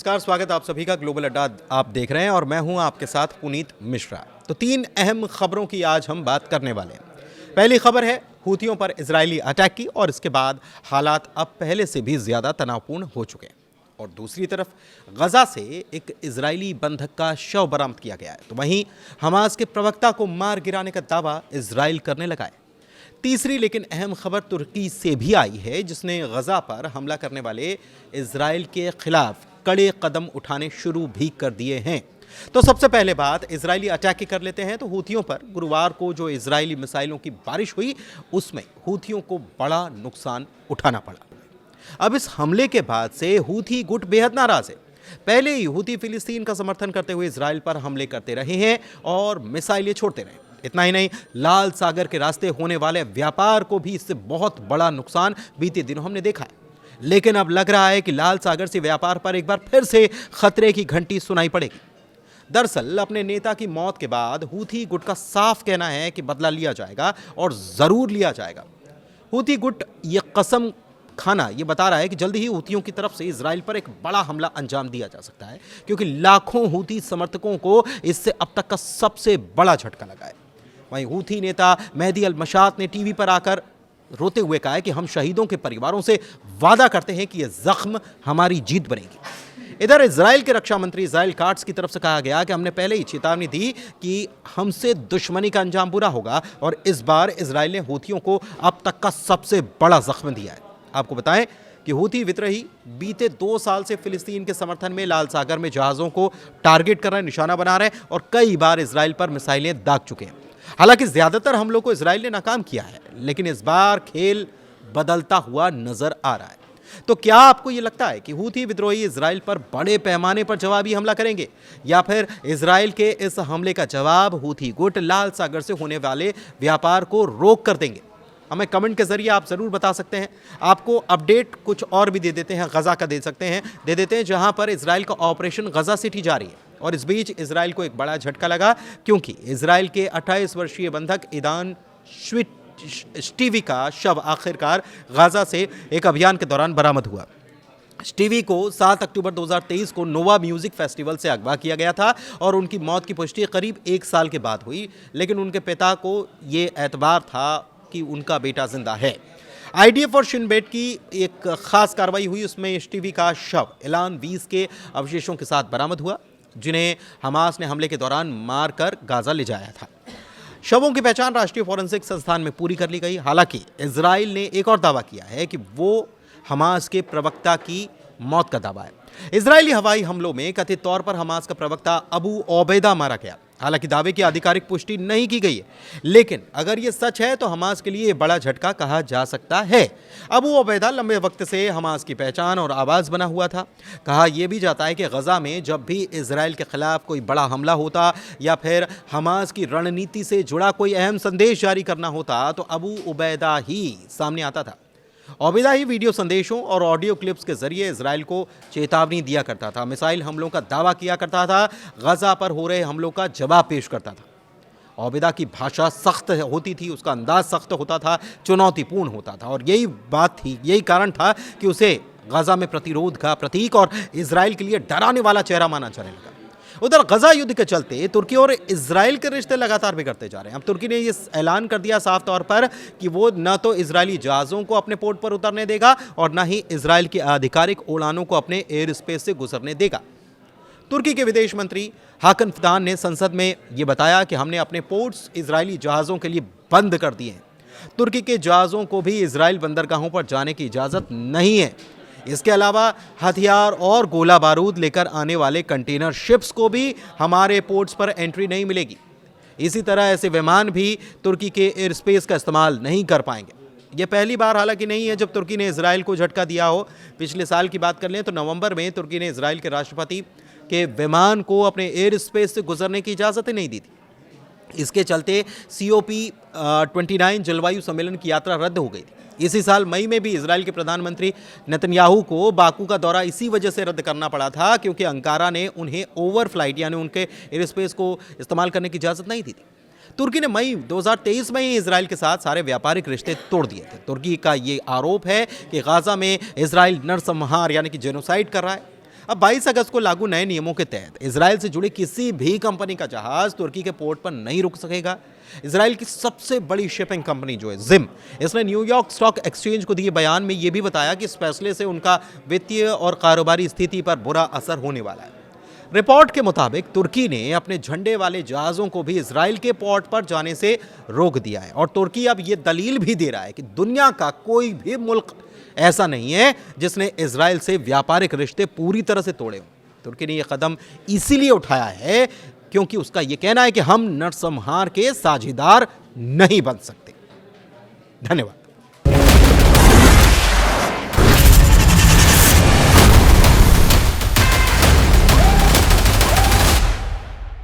नमस्कार, स्वागत आप सभी का ग्लोबल अड्डा आप देख रहे हैं और मैं हूं आपके साथ पुनीत मिश्रा। तो 3 अहम खबरों की आज हम बात करने वाले हैं। पहली खबर है हूथियों पर इजरायली अटैक की और इसके बाद हालात अब पहले से भी ज़्यादा तनावपूर्ण हो चुके हैं। और दूसरी तरफ गजा से एक इजरायली बंधक का शव बरामद किया गया है, तो वहीं हमास के प्रवक्ता को मार गिराने का दावा इजराइल करने लगा है। तीसरी लेकिन अहम खबर तुर्की से भी आई है, जिसने गजा पर हमला करने वाले इजराइल के खिलाफ कड़े कदम उठाने शुरू भी कर दिए हैं। तो सबसे पहले बात इजरायली अटैक की कर लेते हैं। तो हूथियों पर गुरुवार को जो इजरायली मिसाइलों की बारिश हुई, उसमें हूथियों को बड़ा नुकसान उठाना पड़ा। अब इस हमले के बाद से हूथी गुट बेहद नाराज है। पहले ही हूथी फिलिस्तीन का समर्थन करते हुए इजराइल पर हमले करते रहे हैं और मिसाइलें छोड़ते रहे। इतना ही नहीं, लाल सागर के रास्ते होने वाले व्यापार को भी इससे बहुत बड़ा नुकसान बीते दिनों हमने देखा है। लेकिन अब लग रहा है कि लाल सागर से व्यापार पर एक बार फिर से खतरे की घंटी सुनाई पड़ेगी। दरअसल अपने नेता की मौत के बाद हूथी गुट का साफ कहना है कि बदला लिया जाएगा और जरूर लिया जाएगा। हूथी गुट ये कसम खाना ये बता रहा है कि जल्द ही हूथियों की तरफ से इजराइल पर एक बड़ा हमला अंजाम दिया जा सकता है, क्योंकि लाखों हूथी समर्थकों को इससे अब तक का सबसे बड़ा झटका लगा है। वहीं हूथी नेता मेहदी अल मशात ने टीवी पर आकर रोते हुए कहा है कि हम शहीदों के परिवारों से वादा करते हैं कि यह जख्म हमारी जीत बनेगी। इधर इजराइल के रक्षा मंत्री इजराइल काट्स की तरफ से कहा गया कि हमने पहले ही चेतावनी दी कि हमसे दुश्मनी का अंजाम बुरा होगा और इस बार इजराइल ने हूथियों को अब तक का सबसे बड़ा जख्म दिया है। आपको बताएं कि हूथी विद्रोही बीते 2 साल से फिलिस्तीन के समर्थन में लाल सागर में जहाज़ों को टारगेट कर रहे हैं, निशाना बना रहे हैं और कई बार इजराइल पर मिसाइलें दाग चुके हैं। हालांकि ज्यादातर हमलों को इजराइल ने नाकाम किया है, लेकिन इस बार खेल बदलता हुआ नजर आ रहा है। तो क्या आपको यह लगता है कि हूथी विद्रोही इजराइल पर बड़े पैमाने पर जवाबी हमला करेंगे, या फिर इजराइल के इस हमले का जवाब हूथी गुट लाल सागर से होने वाले व्यापार को रोक कर देंगे? हमें कमेंट के जरिए आप जरूर बता सकते हैं। आपको अपडेट कुछ और भी दे देते हैं, गजा का दे देते हैं, जहां पर इजराइल का ऑपरेशन गजा सिटी जारी है। और इस बीच इजराइल को एक बड़ा झटका लगा, क्योंकि इजराइल के 28 वर्षीय बंधक ईदान स्टीवी का शव आखिरकार गजा से एक अभियान के दौरान बरामद हुआ। स्टीवी को 7 अक्टूबर 2023 को नोवा म्यूजिक फेस्टिवल से अगवा किया गया था और उनकी मौत की पुष्टि करीब 1 साल के बाद हुई, लेकिन उनके पिता को ये एतबार था कि उनका बेटा जिंदा है। आईडीएफ और शिन बेट की एक खास कार्रवाई हुई, उसमें स्टीवी का शव इलान 20 के अवशेषों के साथ बरामद हुआ, जिन्हें हमास ने हमले के दौरान मारकर गाजा ले जाया था। शवों की पहचान राष्ट्रीय फॉरेंसिक संस्थान में पूरी कर ली गई। हालांकि इजराइल ने एक और दावा किया है कि वो हमास के प्रवक्ता की मौत का दावा है। इजरायली हवाई हमलों में कथित तौर पर हमास का प्रवक्ता अबू ओबैदा मारा गया। हालांकि दावे की आधिकारिक पुष्टि नहीं की गई है, लेकिन अगर यह सच है तो हमास के लिए यह बड़ा झटका कहा जा सकता है। अबू ओबैदा लंबे वक्त से हमास की पहचान और आवाज बना हुआ था। कहा यह भी जाता है कि गजा में जब भी इजराइल के खिलाफ कोई बड़ा हमला होता या फिर हमास की रणनीति से जुड़ा कोई अहम संदेश जारी करना होता, तो अबू ओबैदा ही सामने आता था। ओबैदा ही वीडियो संदेशों और ऑडियो क्लिप्स के जरिए इजराइल को चेतावनी दिया करता था, मिसाइल हमलों का दावा किया करता था, गजा पर हो रहे हमलों का जवाब पेश करता था। ओबैदा की भाषा सख्त होती थी, उसका अंदाज सख्त होता था, चुनौतीपूर्ण होता था, और यही बात थी, यही कारण था कि उसे गजा में प्रतिरोध का प्रतीक और इजराइल के लिए डराने वाला चेहरा माना जाने लगा। उधर गजा युद्ध के चलते तुर्की और इजराइल के रिश्ते लगातार बिगड़ते जा रहे हैं। अब तुर्की ने ये ऐलान कर दिया साफ तौर पर कि वो न तो इजरायली जहाज़ों को अपने पोर्ट पर उतरने देगा और न ही इजराइल की आधिकारिक उड़ानों को अपने एयर स्पेस से गुजरने देगा। तुर्की के विदेश मंत्री हाकन फिदान ने संसद में ये बताया कि हमने अपने पोर्ट्स इजरायली जहाज़ों के लिए बंद कर दिए हैं। तुर्की के जहाज़ों को भी इजराइल बंदरगाहों पर जाने की इजाज़त नहीं है। इसके अलावा हथियार और गोला बारूद लेकर आने वाले कंटेनर शिप्स को भी हमारे पोर्ट्स पर एंट्री नहीं मिलेगी। इसी तरह ऐसे विमान भी तुर्की के एयर स्पेस का इस्तेमाल नहीं कर पाएंगे। यह पहली बार हालांकि नहीं है जब तुर्की ने इजराइल को झटका दिया हो। पिछले साल की बात कर लें तो नवंबर में तुर्की ने इजराइल के राष्ट्रपति के विमान को अपने एयर स्पेस से गुजरने की इजाज़त नहीं दी थी। इसके चलते COP29 जलवायु सम्मेलन की यात्रा रद्द हो गई थी। इसी साल मई में भी इजराइल के प्रधानमंत्री नेतन्याहू को बाकू का दौरा इसी वजह से रद्द करना पड़ा था, क्योंकि अंकारा ने उन्हें ओवरफ्लाइट यानी उनके एयर स्पेस को इस्तेमाल करने की इजाज़त नहीं दी थी। तुर्की ने मई 2023 में ही इजराइल के साथ सारे व्यापारिक रिश्ते तोड़ दिए थे। तुर्की का ये आरोप है कि गाजा में इजराइल नरसंहार यानी कि जेनोसाइड कर रहा है। अब 22 अगस्त को लागू नए नियमों के तहत इजराइल से जुड़े किसी भी कंपनी का जहाज तुर्की के पोर्ट पर नहीं रुक सकेगा। इजराइल की सबसे बड़ी शिपिंग कंपनी जो है जिम, इसने न्यूयॉर्क स्टॉक एक्सचेंज को दिए बयान में यह भी बताया कि इस फैसले से उनका वित्तीय और कारोबारी स्थिति पर बुरा असर होने वाला है। रिपोर्ट के मुताबिक तुर्की ने अपने झंडे वाले जहाज़ों को भी इजराइल के पोर्ट पर जाने से रोक दिया है और तुर्की अब ये दलील भी दे रहा है कि दुनिया का कोई भी मुल्क ऐसा नहीं है जिसने इजराइल से व्यापारिक रिश्ते पूरी तरह से तोड़े हों। तुर्की ने यह कदम इसीलिए उठाया है क्योंकि उसका यह कहना है कि हम नरसंहार के साझेदार नहीं बन सकते। धन्यवाद।